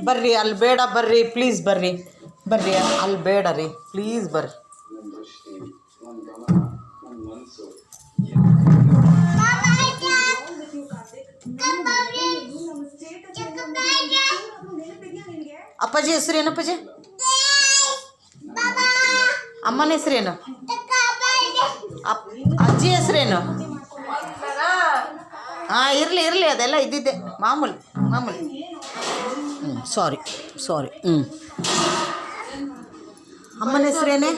ಬರ್ರಿ, ಅಲ್ಲಿ ಬೇಡ, ಬರ್ರಿ ಪ್ಲೀಸ್, ಬರ್ರಿ ಬರ್ರಿ, ಅಲ್ಲಿ ಬೇಡ ರೀ, ಪ್ಲೀಸ್ ಬರ್ರಿ. ಅಪ್ಪಾಜಿ ಹೆಸರೇನು? ಅಪ್ಪಾಜಿ ಅಮ್ಮನ ಹೆಸರೇನು? ಅಜ್ಜಿ ಹೆಸರೇನು? ಹಾಂ, ಇರಲಿ ಅದೆಲ್ಲ ಇದ್ದಿದ್ದೆ, ಮಾಮೂಲಿ. ಸಾರಿ ಅಮ್ಮನ ಹೆಸರೇನೆ?